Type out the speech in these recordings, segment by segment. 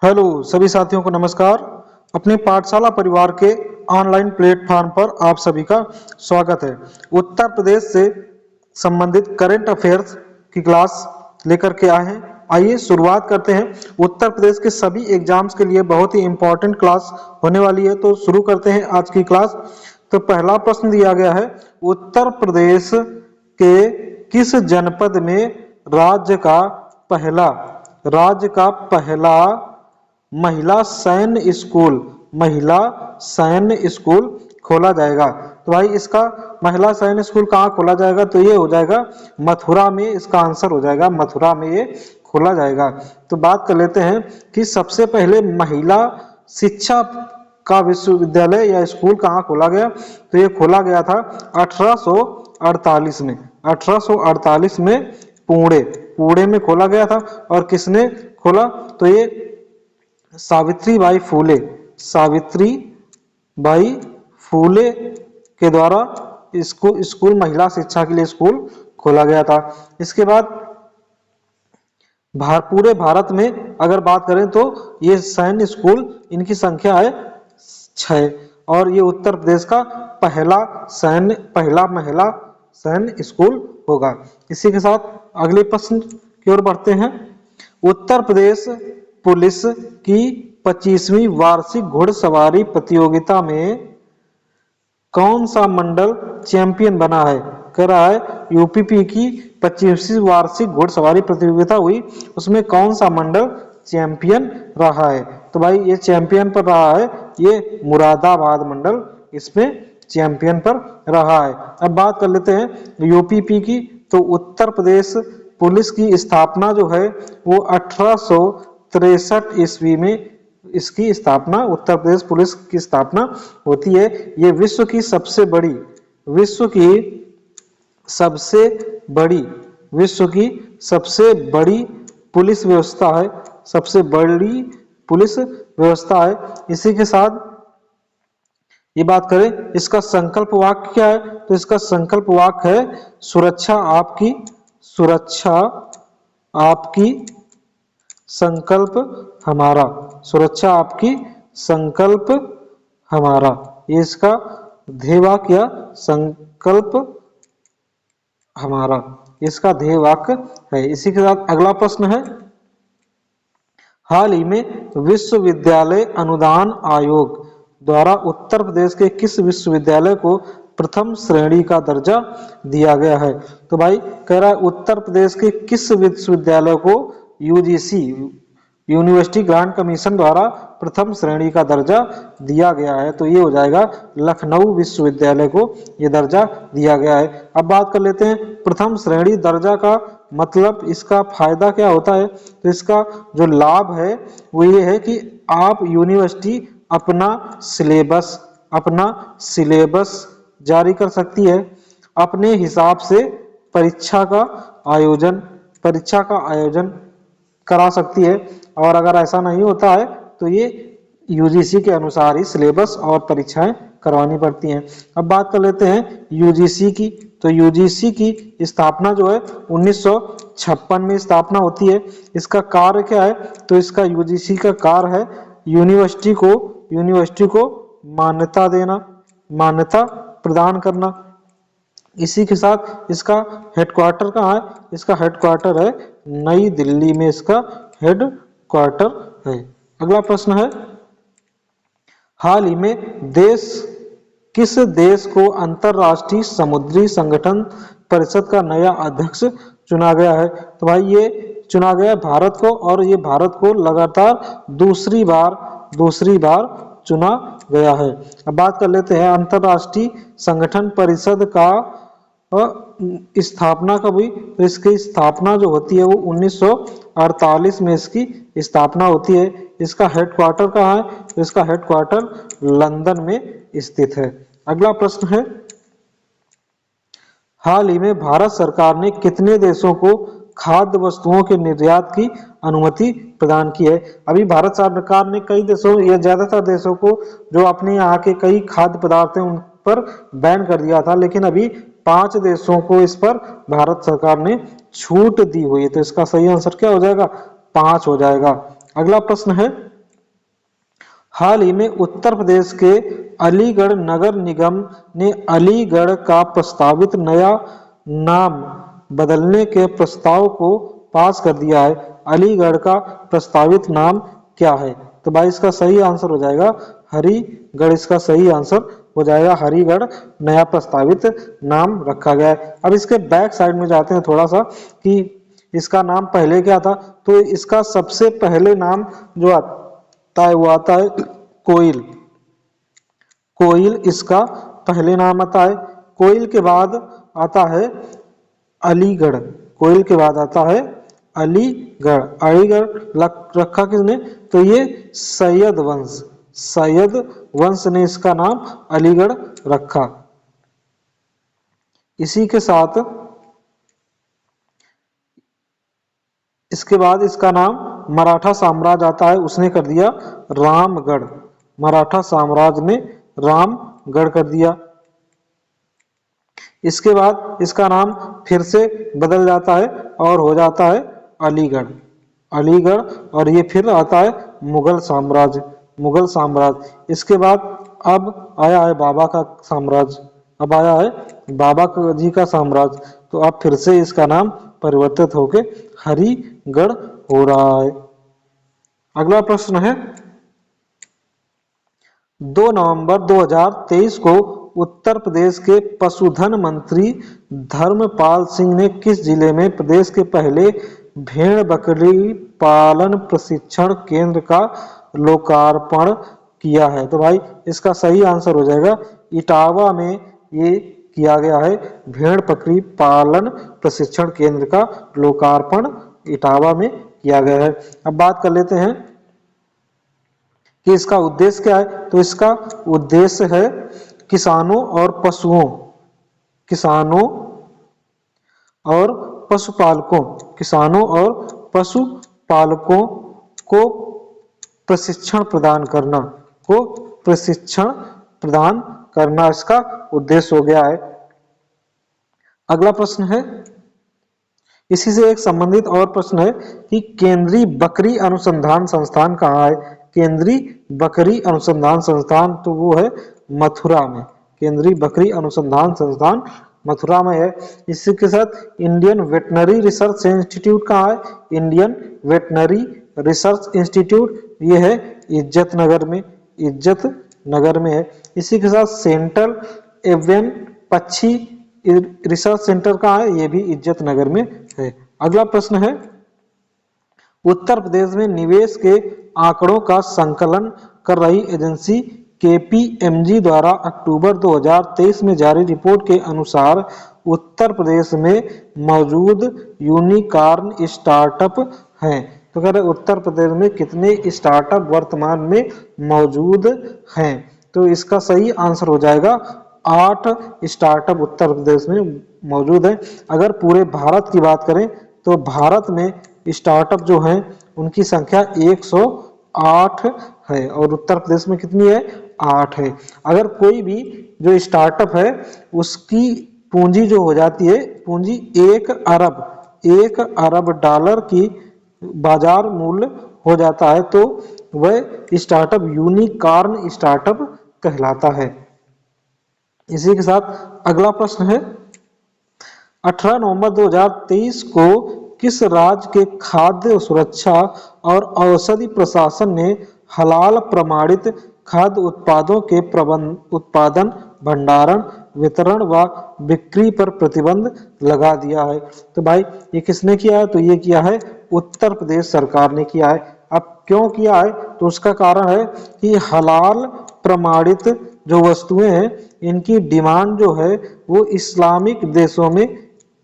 Hello सभी साथियों को नमस्कार। अपने पाठशाला परिवार के ऑनलाइन प्लेटफॉर्म पर आप सभी का स्वागत है। उत्तर प्रदेश से संबंधित करंट अफेयर्स की क्लास लेकर के आए हैं। आइए शुरुआत करते हैं। उत्तर प्रदेश के सभी एग्जाम्स के लिए बहुत ही इंपॉर्टेंट क्लास होने वाली है, तो शुरू करते हैं आज की क्लास। तो पहला प्रश्न दिया गया है, उत्तर प्रदेश के किस जनपद में राज्य का पहला महिला सैन्य स्कूल खोला जाएगा। तो भाई इसका महिला सैन्य स्कूल कहाँ खोला जाएगा? तो ये हो जाएगा मथुरा में। इसका आंसर हो जाएगा मथुरा में ये खोला जाएगा। तो बात कर लेते हैं कि सबसे पहले महिला शिक्षा का विश्वविद्यालय या स्कूल कहाँ खोला गया? तो ये खोला गया था 1848 में। 1848 में पुणे में खोला गया था। और किसने खोला? तो ये सावित्रीबाई फूले के द्वारा इसको स्कूल महिला शिक्षा के लिए स्कूल खोला गया था। इसके बाद पूरे भारत में अगर बात करें तो ये सैन्य स्कूल इनकी संख्या है 6 और ये उत्तर प्रदेश का पहला महिला सैन्य स्कूल होगा। इसी के साथ अगले प्रश्न की ओर बढ़ते हैं। उत्तर प्रदेश पुलिस की 25वीं वार्षिक घुड़सवारी प्रतियोगिता में कौन सा मंडल चैंपियन बना है? कह रहा है यूपीपी की 25वीं वार्षिक घुड़सवारी प्रतियोगिता हुई, उसमें कौन सा मंडल चैंपियन रहा है? तो भाई ये चैंपियन पर रहा है ये मुरादाबाद मंडल, इसमें चैंपियन पर रहा है। अब बात कर लेते हैं यूपीपी की। तो उत्तर प्रदेश पुलिस की स्थापना जो है वो 1863 ईस्वी में इसकी स्थापना, उत्तर प्रदेश पुलिस की स्थापना होती है। ये विश्व की सबसे बड़ी पुलिस व्यवस्था है, सबसे बड़ी पुलिस व्यवस्था है। इसी के साथ ये बात करें इसका संकल्प वाक्य क्या है? तो इसका संकल्प वाक्य है सुरक्षा आपकी संकल्प हमारा। सुरक्षा आपकी संकल्प हमारा, ये इसका ध्येय वाक्य संकल्प हमारा, इसका ध्येय वाक्य है। इसी के साथ अगला प्रश्न है, हाल ही में विश्वविद्यालय अनुदान आयोग द्वारा उत्तर प्रदेश के किस विश्वविद्यालय को प्रथम श्रेणी का दर्जा दिया गया है? तो भाई कह रहा है उत्तर प्रदेश के किस विश्वविद्यालय को यूजीसी यूनिवर्सिटी ग्रांट कमीशन द्वारा प्रथम श्रेणी का दर्जा दिया गया है? तो ये हो जाएगा लखनऊ विश्वविद्यालय को ये दर्जा दिया गया है। अब बात कर लेते हैं प्रथम श्रेणी दर्जा का मतलब, इसका फायदा क्या होता है? तो इसका जो लाभ है वो ये है कि आप यूनिवर्सिटी अपना सिलेबस जारी कर सकती है, अपने हिसाब से परीक्षा का आयोजन करा सकती है। और अगर ऐसा नहीं होता है तो ये यूजीसी के अनुसार ही सिलेबस और परीक्षाएं करवानी पड़ती हैं। अब बात कर लेते हैं यूजीसी की। तो यूजीसी की स्थापना जो है 1956 में स्थापना होती है। इसका कार्य क्या है? तो इसका यूजीसी का कार्य है यूनिवर्सिटी को मान्यता प्रदान करना। इसी के साथ इसका हेडक्वार्टर कहाँ है? इसका हेडक्वार्टर है नई दिल्ली में, इसका हेडक्वार्टर है। अगला प्रश्न है, हाल ही में किस देश को अंतरराष्ट्रीय समुद्री संगठन परिषद का नया अध्यक्ष चुना गया है? तो भाई ये चुना गया भारत को, और ये भारत को लगातार दूसरी बार चुना गया है। अब बात कर लेते हैं अंतरराष्ट्रीय संगठन परिषद का स्थापना कब हुई? तो इसकी स्थापना जो होती है वो 1948 में इसकी स्थापना होती है। इसका हेडक्वार्टर कहाँ है? तो इसका हेडक्वार्टर लंदन में स्थित है। अगला प्रश्न है, हाल ही में भारत सरकार ने कितने देशों को खाद्य वस्तुओं के निर्यात की अनुमति प्रदान की है? अभी भारत सरकार ने कई देशों या ज्यादातर देशों को जो अपने यहाँ के कई खाद्य पदार्थ हैं उन पर बैन कर दिया था, लेकिन अभी 5 देशों को इस पर भारत सरकार ने छूट दी हुई है। तो इसका सही आंसर क्या हो जाएगा? 5 हो जाएगा। अगला प्रश्न है, हाल ही में उत्तर प्रदेश के अलीगढ़ नगर निगम ने अलीगढ़ का प्रस्तावित नया नाम बदलने के प्रस्ताव को पास कर दिया है। अलीगढ़ का प्रस्तावित नाम क्या है? तो भाई इसका सही आंसर हो जाएगा हरिगढ़। इसका सही आंसर हो जाएगा हरिगढ़ नया प्रस्तावित नाम रखा गया है। अब इसके बैक साइड में जाते हैं थोड़ा सा कि इसका नाम पहले क्या था। तो इसका सबसे पहले नाम जो आता है वो आता है कोइल। कोइल इसका पहले नाम आता है। कोइल के बाद आता है अलीगढ़। कोइल के बाद आता है अलीगढ़। अलीगढ़ रखा किसने? तो ये सैयद वंश ने इसका नाम अलीगढ़ रखा। इसी के साथ इसके बाद इसका नाम मराठा साम्राज्य आता है, उसने कर दिया रामगढ़। मराठा साम्राज्य ने रामगढ़ कर दिया। इसके बाद इसका नाम फिर से बदल जाता है और हो जाता है अलीगढ़। अलीगढ़ और ये फिर आता है मुगल साम्राज्य। मुगल साम्राज्य। इसके बाद अब आया है बाबा का साम्राज्य। अब आया है बाबा जी का साम्राज्य। तो अब फिर से इसका नाम परिवर्तित होके हरिगढ़ हो रहा है। अगला प्रश्न है 2 नवंबर 2023 को उत्तर प्रदेश के पशुधन मंत्री धर्मपाल सिंह ने किस जिले में प्रदेश के पहले भेड़ बकरी पालन प्रशिक्षण केंद्र का लोकार्पण किया है? तो भाई इसका सही आंसर हो जाएगा इटावा में ये किया गया है। भेड़ बकरी पालन प्रशिक्षण केंद्र का लोकार्पण इटावा में किया गया है। अब बात कर लेते हैं कि इसका उद्देश्य क्या है। तो इसका उद्देश्य है किसानों और पशुपालकों को प्रशिक्षण प्रदान करना इसका उद्देश्य हो गया है। अगला प्रश्न है, इसी से एक संबंधित और प्रश्न है कि केंद्रीय बकरी अनुसंधान संस्थान कहाँ है? केंद्रीय बकरी अनुसंधान संस्थान तो वो है मथुरा में। केंद्रीय बकरी अनुसंधान संस्थान मथुरा में है। इसी के साथ इंडियन वेटनरी रिसर्च इंस्टीट्यूट कहाँ है? इंडियन वेटनरी रिसर्च इंस्टीट्यूट ये है इज्जतनगर में है। इसी के साथ सेंट्रल एवियन पक्षी रिसर्च सेंटर कहाँ है? ये भी इज्जतनगर में है। अगला प्रश्न है, उत्तर प्रदेश में निवेश के आंकड़ों का संकलन कर रही एजेंसी केपीएमजी द्वारा अक्टूबर 2023 में जारी रिपोर्ट के अनुसार उत्तर प्रदेश में मौजूद यूनिकॉर्न स्टार्टअप हैं। तो कह रहे उत्तर प्रदेश में कितने स्टार्टअप वर्तमान में मौजूद हैं? तो इसका सही आंसर हो जाएगा 8 स्टार्टअप उत्तर प्रदेश में मौजूद है। अगर पूरे भारत की बात करें तो भारत में स्टार्टअप जो हैं उनकी संख्या 108 है और उत्तर प्रदेश में कितनी है? 8 है। अगर कोई भी जो स्टार्टअप है उसकी पूंजी जो हो जाती है, पूंजी 1 अरब डॉलर की बाजार मूल्य हो जाता है तो वह स्टार्टअप यूनिकॉर्न स्टार्टअप कहलाता है। इसी के साथ अगला प्रश्न है, 18 नवंबर 2023 को किस राज्य के खाद्य सुरक्षा और औषधि प्रशासन ने हलाल प्रमाणित खाद्य उत्पादों के उत्पादन, भंडारण, वितरण व बिक्री पर प्रतिबंध लगा दिया है? तो भाई ये किसने किया है? तो ये किया है उत्तर प्रदेश सरकार ने किया है। अब क्यों किया है? तो उसका कारण है कि हलाल प्रमाणित जो वस्तुएं हैं इनकी डिमांड जो है वो इस्लामिक देशों में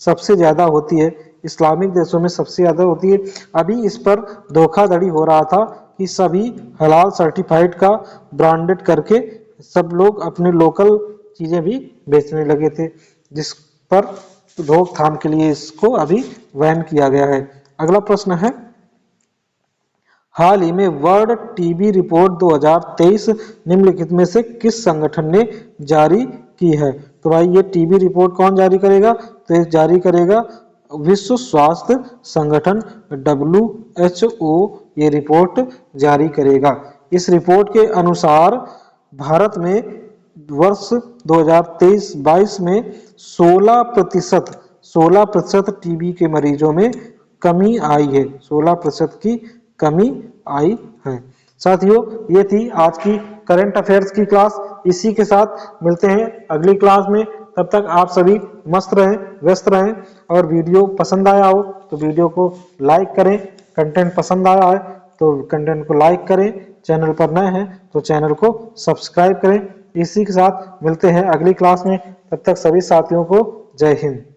सबसे ज्यादा होती है। इस्लामिक देशों में सबसे ज्यादा होती है। अभी इस पर धोखाधड़ी हो रहा था कि सभी हलाल सर्टिफाइड का ब्रांडेड करके सब लोग अपने लोकल चीजें भी बेचने लगे थे, जिस पर रोकथाम के लिए इसको अभी बैन किया गया है। अगला प्रश्न है, हाल ही में वर्ल्ड टीबी रिपोर्ट 2023 निम्नलिखित में से किस संगठन ने जारी की है? तो भाई ये टीबी रिपोर्ट कौन जारी करेगा? तो ये जारी करेगा विश्व स्वास्थ्य संगठन WHO ये रिपोर्ट जारी करेगा। इस रिपोर्ट के अनुसार भारत में वर्ष 2023-22 में 16% टीबी के मरीजों में कमी आई है, 16% की कमी आई है। साथियों, ये थी आज की करंट अफेयर्स की क्लास। इसी के साथ मिलते हैं अगली क्लास में। तब तक आप सभी मस्त रहें, व्यस्त रहें, और वीडियो पसंद आया हो तो वीडियो को लाइक करें, कंटेंट पसंद आया है तो कंटेंट को लाइक करें, चैनल पर नए हैं तो चैनल को सब्सक्राइब करें। इसी के साथ मिलते हैं अगली क्लास में। तब तक सभी साथियों को जय हिंद।